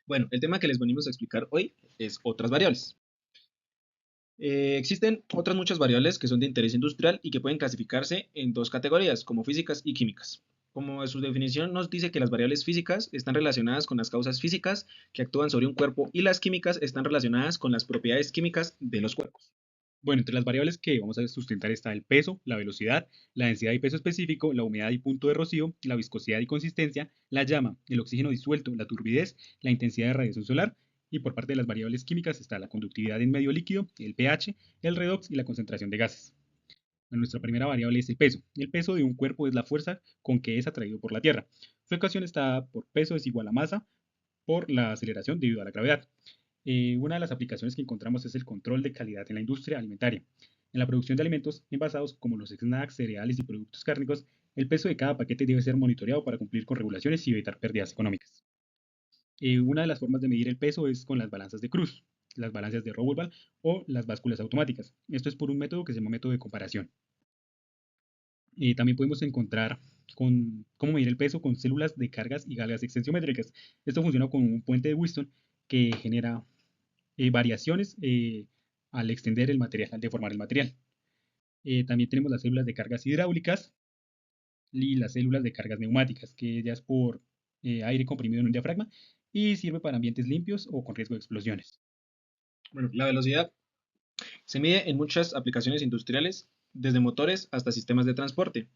Bueno, el tema que les venimos a explicar hoy es otras variables. Existen otras muchas variables que son de interés industrial y que pueden clasificarse en dos categorías, como físicas y químicas. Como su definición nos dice que las variables físicas están relacionadas con las causas físicas que actúan sobre un cuerpo y las químicas están relacionadas con las propiedades químicas de los cuerpos. Bueno, entre las variables que vamos a sustentar está el peso, la velocidad, la densidad y peso específico, la humedad y punto de rocío, la viscosidad y consistencia, la llama, el oxígeno disuelto, la turbidez, la intensidad de radiación solar. Y por parte de las variables químicas está la conductividad en medio líquido, el pH, el redox y la concentración de gases. Bueno, nuestra primera variable es el peso. El peso de un cuerpo es la fuerza con que es atraído por la Tierra. Su ecuación está por peso es igual a masa por la aceleración debido a la gravedad. Una de las aplicaciones que encontramos es el control de calidad en la industria alimentaria. En la producción de alimentos envasados como los snacks, cereales y productos cárnicos, el peso de cada paquete debe ser monitoreado para cumplir con regulaciones y evitar pérdidas económicas. Una de las formas de medir el peso es con las balanzas de Cruz, las balanzas de Rowohl o las básculas automáticas. Esto es por un método que se llama método de comparación. También podemos encontrar cómo medir el peso con células de cargas y galgas extensiométricas. Esto funciona con un puente de Whiston que genera variaciones al extender el material, al deformar el material. También tenemos las células de cargas hidráulicas y las células de cargas neumáticas, que ya es por aire comprimido en un diafragma y sirve para ambientes limpios o con riesgo de explosiones. Bueno, la velocidad se mide en muchas aplicaciones industriales, desde motores hasta sistemas de transporte.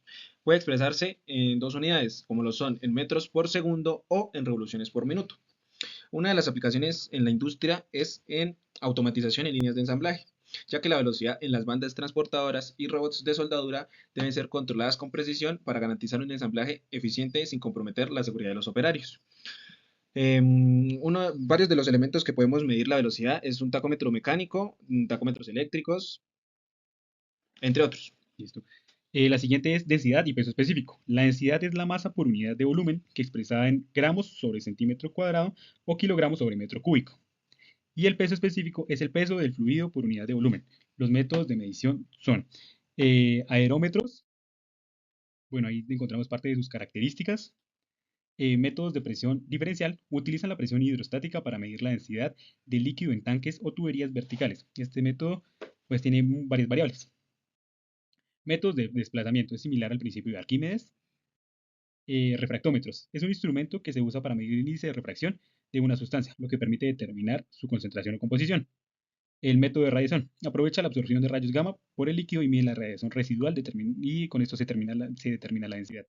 Puede expresarse en dos unidades, como lo son en metros por segundo o en revoluciones por minuto. Una de las aplicaciones en la industria es en automatización en líneas de ensamblaje, ya que la velocidad en las bandas transportadoras y robots de soldadura deben ser controladas con precisión para garantizar un ensamblaje eficiente sin comprometer la seguridad de los operarios. Varios de los elementos que podemos medir la velocidad es un tacómetro mecánico, tacómetros eléctricos, entre otros. ¿Listo? La siguiente es densidad y peso específico. La densidad es la masa por unidad de volumen, que expresada en gramos sobre centímetro cuadrado o kilogramos sobre metro cúbico. Y el peso específico es el peso del fluido por unidad de volumen. Los métodos de medición son aerómetros, bueno, ahí encontramos parte de sus características. Métodos de presión diferencial utilizan la presión hidrostática para medir la densidad de líquido en tanques o tuberías verticales. Este método pues tiene varias variables. Métodos de desplazamiento es similar al principio de Arquímedes. Refractómetros es un instrumento que se usa para medir el índice de refracción de una sustancia, lo que permite determinar su concentración o composición. El método de radiación aprovecha la absorción de rayos gamma por el líquido y mide la radiación residual y con esto se determina la densidad.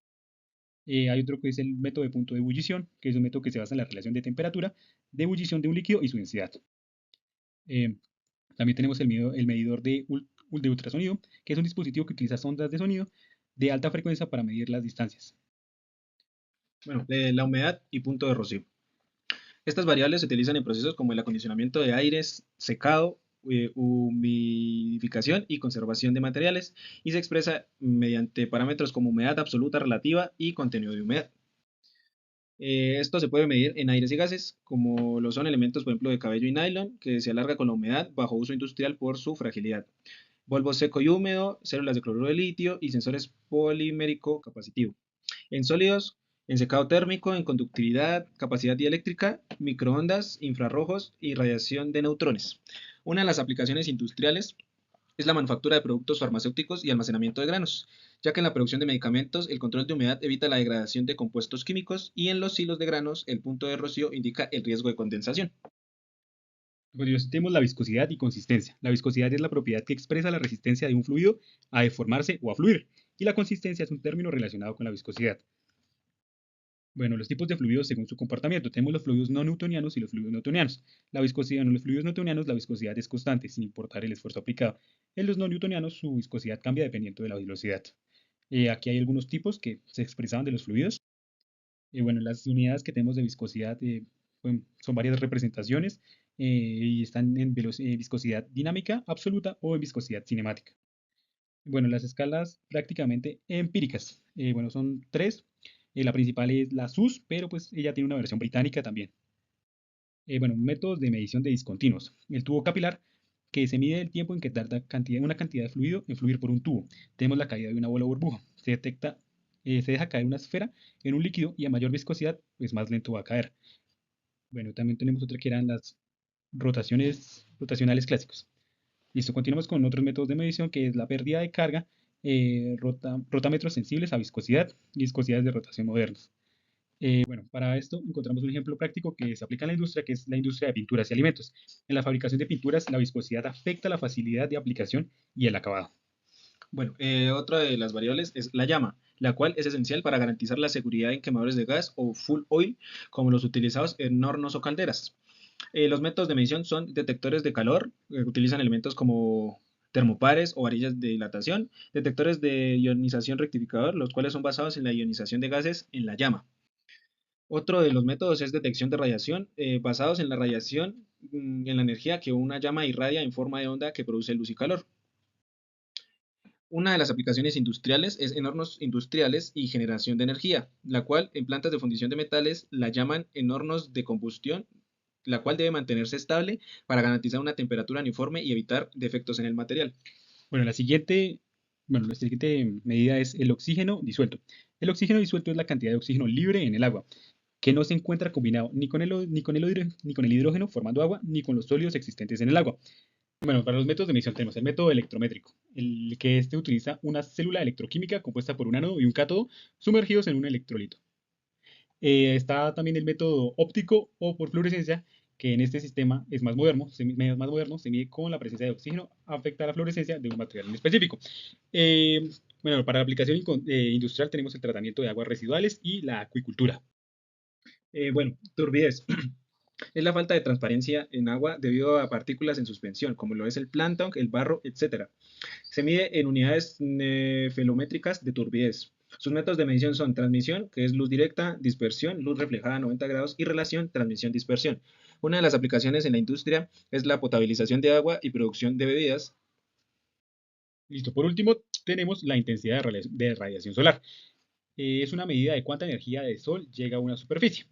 Hay otro que es el método de punto de ebullición, que es un método que se basa en la relación de temperatura de ebullición de un líquido y su densidad. Eh, También tenemos el medidor de ultrasonido, que es un dispositivo que utiliza ondas de sonido de alta frecuencia para medir las distancias. Bueno, la humedad y punto de rocío. Estas variables se utilizan en procesos como el acondicionamiento de aires, secado, humidificación y conservación de materiales y se expresa mediante parámetros como humedad absoluta relativa y contenido de humedad. Esto se puede medir en aires y gases, como lo son elementos, por ejemplo, de cabello y nylon, que se alarga con la humedad bajo uso industrial por su fragilidad. Polvo seco y húmedo, células de cloruro de litio y sensores polimérico capacitivo. En sólidos, en secado térmico, en conductividad, capacidad dieléctrica, microondas, infrarrojos y radiación de neutrones. Una de las aplicaciones industriales es la manufactura de productos farmacéuticos y almacenamiento de granos, ya que en la producción de medicamentos el control de humedad evita la degradación de compuestos químicos y en los hilos de granos el punto de rocío indica el riesgo de condensación. Bueno, tenemos la viscosidad y consistencia. La viscosidad es la propiedad que expresa la resistencia de un fluido a deformarse o a fluir, y la consistencia es un término relacionado con la viscosidad. Bueno, los tipos de fluidos según su comportamiento. Tenemos los fluidos no newtonianos y los fluidos newtonianos. La viscosidad en los fluidos newtonianos, la viscosidad es constante, sin importar el esfuerzo aplicado. En los no newtonianos, su viscosidad cambia dependiendo de la velocidad. Aquí hay algunos tipos que se expresaban de los fluidos. Bueno, las unidades que tenemos de viscosidad son varias representaciones y están en viscosidad dinámica absoluta o en viscosidad cinemática. Bueno, las escalas prácticamente empíricas. Bueno, son tres. La principal es la SUS, pero pues ella tiene una versión británica también. Bueno, métodos de medición de discontinuos. El tubo capilar, que se mide el tiempo en que tarda una cantidad de fluido en fluir por un tubo. Tenemos la caída de una bola o burbuja. Se deja caer una esfera en un líquido y a mayor viscosidad, pues más lento va a caer. Bueno, también tenemos otra que eran las rotacionales clásicos. Listo, continuamos con otros métodos de medición que es la pérdida de carga, rotámetros sensibles a viscosidad y viscosidades de rotación modernos. Bueno, para esto encontramos un ejemplo práctico que se aplica en la industria, que es la industria de pinturas y alimentos. En la fabricación de pinturas, la viscosidad afecta la facilidad de aplicación y el acabado. Bueno, otra de las variables es la llama, la cual es esencial para garantizar la seguridad en quemadores de gas o full oil, como los utilizados en hornos o calderas. Los métodos de medición son detectores de calor, utilizan elementos como termopares o varillas de dilatación, detectores de ionización rectificador, los cuales son basados en la ionización de gases en la llama. Otro de los métodos es detección de radiación, basados en la radiación, en la energía que una llama irradia en forma de onda que produce luz y calor. Una de las aplicaciones industriales es en hornos industriales y generación de energía, la cual en plantas de fundición de metales la llaman en hornos de combustión, la cual debe mantenerse estable para garantizar una temperatura uniforme y evitar defectos en el material. Bueno, la siguiente medida es el oxígeno disuelto. El oxígeno disuelto es la cantidad de oxígeno libre en el agua, que no se encuentra combinado ni con el hidrógeno formando agua, ni con los sólidos existentes en el agua. Bueno, para los métodos de medición tenemos el método electrométrico, el que utiliza una célula electroquímica compuesta por un ánodo y un cátodo sumergidos en un electrolito. Está también el método óptico o por fluorescencia, que en este sistema es más moderno, se mide con la presencia de oxígeno, afecta la fluorescencia de un material en específico. Eh, bueno, para la aplicación industrial tenemos el tratamiento de aguas residuales y la acuicultura. Bueno, turbidez. Es la falta de transparencia en agua debido a partículas en suspensión, como lo es el plancton, el barro, etc. Se mide en unidades nefelométricas de turbidez. Sus métodos de medición son transmisión, que es luz directa, dispersión, luz reflejada a 90 grados, y relación, transmisión-dispersión. Una de las aplicaciones en la industria es la potabilización de agua y producción de bebidas. Listo, por último tenemos la intensidad de radiación solar. Es una medida de cuánta energía del sol llega a una superficie.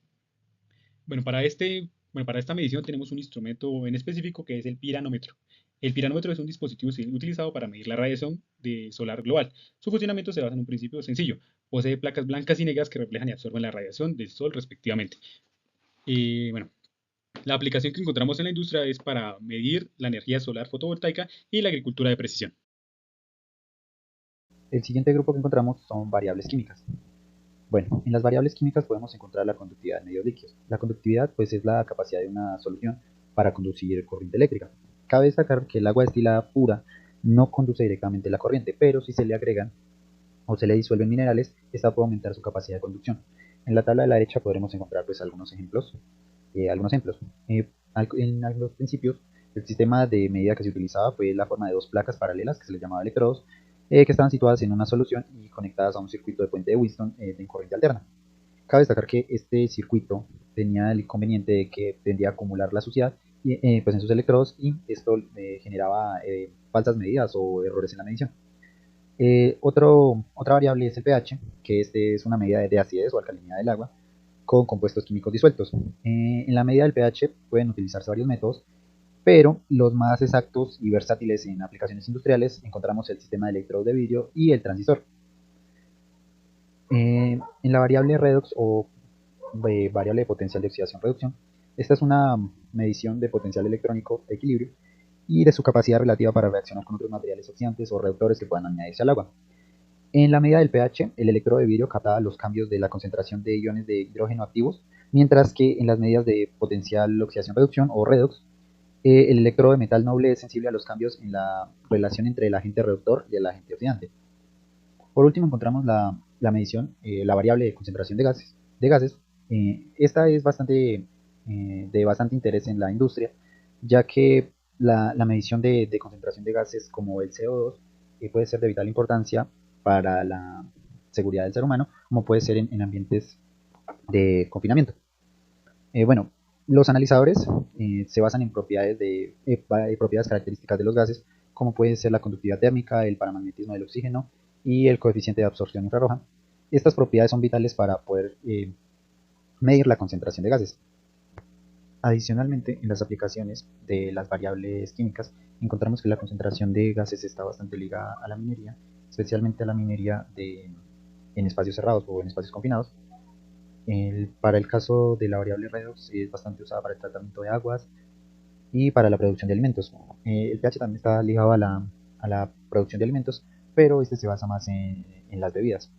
Bueno, para esta medición tenemos un instrumento en específico que es el piranómetro. El piranómetro es un dispositivo utilizado para medir la radiación solar global. Su funcionamiento se basa en un principio sencillo. Posee placas blancas y negras que reflejan y absorben la radiación del sol respectivamente. Bueno, la aplicación que encontramos en la industria es para medir la energía solar fotovoltaica y la agricultura de precisión. El siguiente grupo que encontramos son variables químicas. Bueno, en las variables químicas podemos encontrar la conductividad de medios líquidos. La conductividad pues es la capacidad de una solución para conducir corriente eléctrica. Cabe destacar que el agua destilada pura no conduce directamente la corriente, pero si se le agregan o se le disuelven minerales, esta puede aumentar su capacidad de conducción. En la tabla de la derecha podremos encontrar pues algunos ejemplos. En algunos principios, el sistema de medida que se utilizaba fue la forma de dos placas paralelas que se les llamaba electrodos, que estaban situadas en una solución y conectadas a un circuito de puente de Wheatstone en corriente alterna. Cabe destacar que este circuito tenía el inconveniente de que tendía a acumular la suciedad pues en sus electrodos y esto generaba falsas medidas o errores en la medición. Otra variable es el pH, que este es una medida de acidez o alcalinidad del agua con compuestos químicos disueltos. En la medida del pH pueden utilizarse varios métodos, pero los más exactos y versátiles en aplicaciones industriales encontramos el sistema de electrodos de vidrio y el transistor. En la variable redox o variable de potencial de oxidación-reducción, esta es una medición de potencial electrónico de equilibrio y de su capacidad relativa para reaccionar con otros materiales oxidantes o reductores que puedan añadirse al agua. En la medida del pH, el electrodo de vidrio captaba los cambios de la concentración de iones de hidrógeno activos, mientras que en las medidas de potencial oxidación-reducción o redox, el electrodo de metal noble es sensible a los cambios en la relación entre el agente reductor y el agente oxidante. Por último encontramos la medición, la variable de concentración de gases. Esta es de bastante interés en la industria, ya que la medición de concentración de gases como el CO2 puede ser de vital importancia para la seguridad del ser humano, como puede ser en ambientes de confinamiento. Bueno, los analizadores se basan en propiedades características de los gases, como puede ser la conductividad térmica, el paramagnetismo del oxígeno y el coeficiente de absorción infrarroja. Estas propiedades son vitales para poder medir la concentración de gases. Adicionalmente, en las aplicaciones de las variables químicas, encontramos que la concentración de gases está bastante ligada a la minería, especialmente a la minería en espacios cerrados o en espacios confinados. Para el caso de la variable redox es bastante usada para el tratamiento de aguas y para la producción de alimentos. El pH también está ligado a la producción de alimentos, pero este se basa más en las bebidas.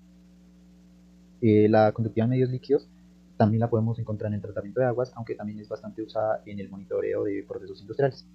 La conductividad en medios líquidos también la podemos encontrar en el tratamiento de aguas, aunque también es bastante usada en el monitoreo de procesos industriales.